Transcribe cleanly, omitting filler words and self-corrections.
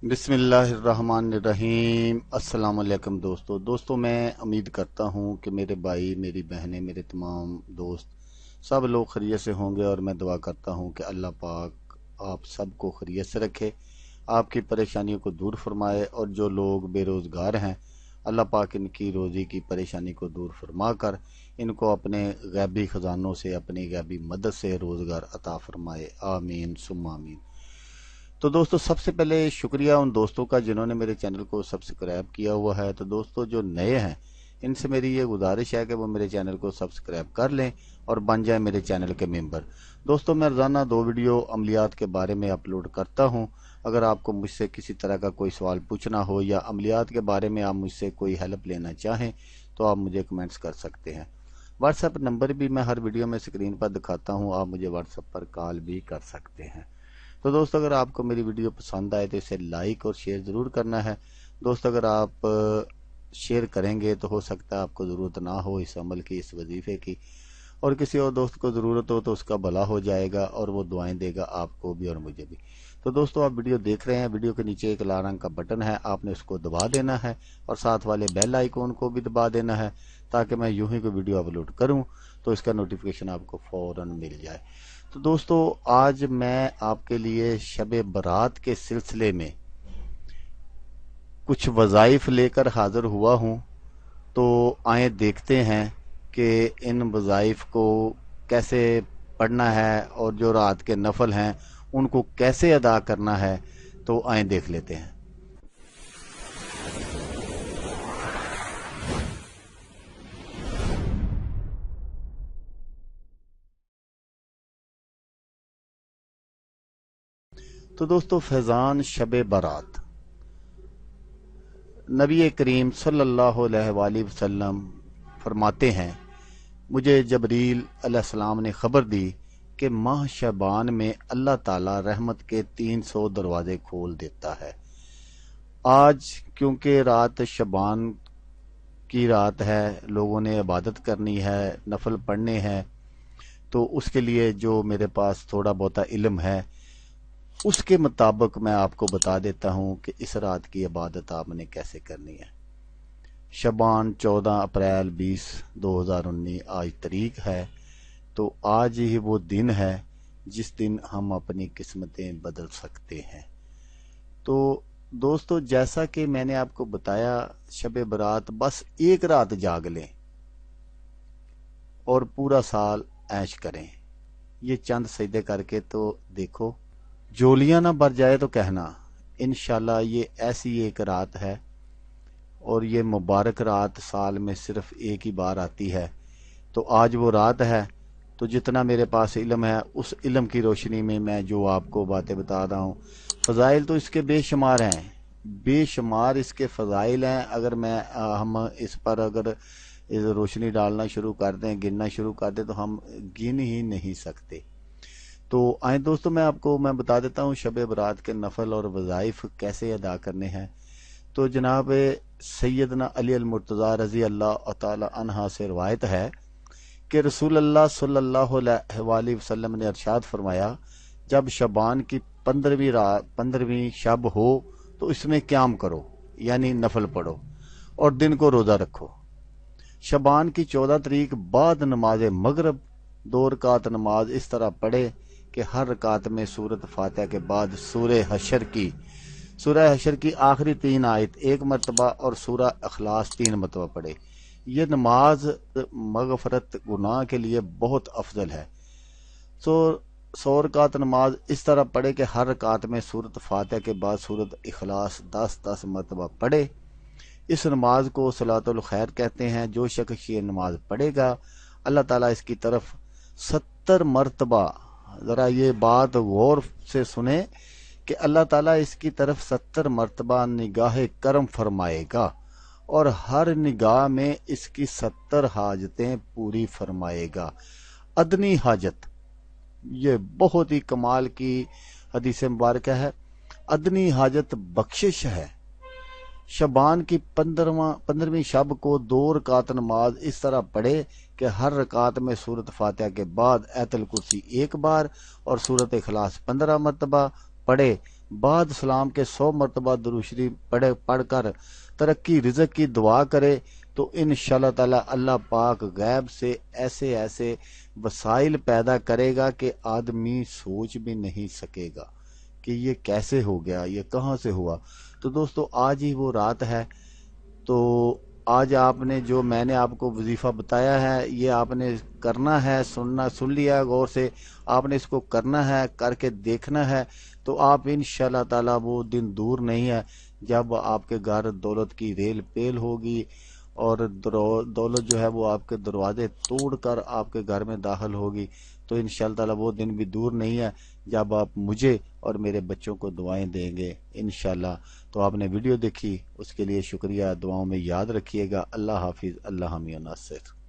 बिस्मिल्लाहिर्रहमानिर्रहीम। अस्सलाम वालेकुम दोस्तों, मैं उम्मीद करता हूँ कि मेरे भाई, मेरी बहनें, मेरे तमाम दोस्त सब लोग खैरियत से होंगे और मैं दुआ करता हूँ कि अल्लाह पाक आप सबको खैरियत से रखे, आपकी परेशानियों को दूर फरमाए। और जो लोग बेरोज़गार हैं, अल्लाह पाक इनकी रोज़ी की परेशानी को दूर फरमा कर इनको अपने गैबी ख़जानों से, अपनी गैबी मदद से रोज़गार अता फरमाए। आमीन सुम्मा आमीन। तो दोस्तों, सबसे पहले शुक्रिया उन दोस्तों का जिन्होंने मेरे चैनल को सब्सक्राइब किया हुआ है। तो दोस्तों जो नए हैं, इनसे मेरी ये गुजारिश है कि वो मेरे चैनल को सब्सक्राइब कर लें और बन जाएं मेरे चैनल के मेंबर। दोस्तों, मैं रोज़ाना 2 वीडियो अमलियात के बारे में अपलोड करता हूं। अगर आपको मुझसे किसी तरह का कोई सवाल पूछना हो या अमलियात के बारे में आप मुझसे कोई हेल्प लेना चाहें तो आप मुझे कमेंट्स कर सकते हैं। व्हाट्सएप नंबर भी मैं हर वीडियो में स्क्रीन पर दिखाता हूँ, आप मुझे व्हाट्सएप पर कॉल भी कर सकते हैं। तो दोस्तों, अगर आपको मेरी वीडियो पसंद आए तो इसे लाइक और शेयर ज़रूर करना है। दोस्तों, अगर आप शेयर करेंगे तो हो सकता है आपको ज़रूरत ना हो इस अमल की, इस वजीफ़े की, और किसी और दोस्त को ज़रूरत हो तो उसका भला हो जाएगा और वो दुआएं देगा आपको भी और मुझे भी। तो दोस्तों, आप वीडियो देख रहे हैं, वीडियो के नीचे एक लाल रंग का बटन है, आपने उसको दबा देना है और साथ वाले बेल आइकॉन को भी दबा देना है ताकि मैं यूं ही कोई वीडियो अपलोड करूं तो इसका नोटिफिकेशन आपको फौरन मिल जाए। तो दोस्तों, आज मैं आपके लिए शब बारात के सिलसिले में कुछ वज़ाइफ लेकर हाजिर हुआ हूं। तो आए देखते हैं कि इन वज़ाइफ को कैसे पढ़ना है और जो रात के नफल हैं उनको कैसे अदा करना है। तो आए देख लेते हैं। तो दोस्तों, फैज़ान शब बारात। नबी करीम सल्लल्लाहु अलैहि वसल्लम फरमाते हैं, मुझे जबरील अलैहिस्सलाम ने खबर दी कि माह शबान में अल्लाह ताला रहमत के 300 दरवाजे खोल देता है। आज क्योंकि रात शबान की रात है, लोगों ने इबादत करनी है, नफल पढ़ने हैं, तो उसके लिए जो मेरे पास थोड़ा बहुत इल्म है उसके मुताबिक मैं आपको बता देता हूँ कि इस रात की इबादत आपने कैसे करनी है। शबान 14 अप्रैल 2019 आज तारीख है। तो आज ही वो दिन है जिस दिन हम अपनी किस्मतें बदल सकते हैं। तो दोस्तों, जैसा कि मैंने आपको बताया, शब बारात बस एक रात जाग लें और पूरा साल ऐश करें। ये चंद सजदे करके तो देखो, जोलियां ना भर जाए तो कहना। इंशाल्लाह ये ऐसी एक रात है और ये मुबारक रात साल में सिर्फ एक ही बार आती है। तो आज वो रात है। तो जितना मेरे पास इल्म है उस इल्म की रोशनी में मैं जो आपको बातें बता रहा हूँ, फ़ज़ाइल तो इसके बेशुमार हैं, बेशुमार इसके फ़ज़ाइल हैं। अगर हम इस पर अगर इस रोशनी डालना शुरू कर दें, गिनना शुरू कर दें, तो हम गिन ही नहीं सकते। तो आए दोस्तों, मैं बता देता हूँ शब बारात के नफल और वज़ाइफ कैसे अदा करने हैं। तो जनाब सैयदना अली अल मुर्तज़ा रज़ी अल्लाह तआला अन्हा से रवायत है कि रसूल अल्लाह सल्लल्लाहु अलैहि वसल्लम ने इरशाद फरमाया, जब शबान की 15वीं शब हो तो इसमें क्याम करो, यानी नफल पढ़ो और दिन को रोज़ा रखो। शबान की 14 तारीख बाद नमाज मगरब 2 रकात नमाज इस तरह पढ़े कि हर रकात में सूरत फातिहा के बाद सूरह हशर की आखिरी 3 आयत 1 मरतबा और सूरह अखलास 3 मरतबा पढ़े। ये नमाज मगफरत गुनाह के लिए बहुत अफजल है। 100 रकात नमाज इस तरह पढ़े कि हर रकात में सूरत फातिहा के बाद सूरत इखलास 10-10 मरतबा पढ़े। इस नमाज को सलातुल खैर कहते हैं। जो शख्स ये नमाज पढ़ेगा, अल्लाह ताला इसकी तरफ 70 मरतबा, ज़रा ये बात गौर से सुने कि अल्लाह ताला इसकी तरफ 70 मरतबा निगाह करम फरमाएगा और हर निगाह में इसकी 70 हाजतें पूरी फरमाएगा। अदनी हाजत, ये बहुत ही कमाल की हदीस मुबारक है। अदनी हाजत बख्शिश है। शबान की 15वीं शब को 2 रकात नमाज इस तरह पढ़े कि हर रकात में सूरत फातिहा के बाद आयतुल कुर्सी 1 बार और सूरत इखलास 15 मरतबा पढ़े। بعد سلام کے 100 مرتبہ درود شریف پڑھ کر ترقی رزق کی دعا کرے تو انشاءاللہ تعالی اللہ پاک غیب سے ایسے ایسے وسائل پیدا کرے گا کہ آدمی سوچ بھی نہیں سکے گا کہ یہ کیسے ہو گیا، یہ کہاں سے ہوا۔ تو دوستو آج ہی وہ رات ہے، تو آج آپ نے جو میں نے آپ کو وظیفہ بتایا ہے یہ آپ نے کرنا ہے، سن لیا غور سے، آپ نے اس کو کرنا ہے، کر کے دیکھنا ہے، تو آپ انشاءاللہ تعالی وہ دن دور نہیں ہے جب آپ کے گھر دولت کی ریل پیل ہوگی اور دولت جو ہے وہ آپ کے دروازے توڑ کر آپ کے گھر میں داخل ہوگی۔ تو انشاءاللہ تعالی وہ دن بھی دور نہیں ہے جب آپ مجھے اور میرے بچوں کو دعائیں دیں گے انشاءاللہ۔ تو آپ نے ویڈیو دیکھی اس کے لیے شکریہ، دعاؤں میں یاد رکھیے گا۔ اللہ حافظ، اللہ حامی و ناصر۔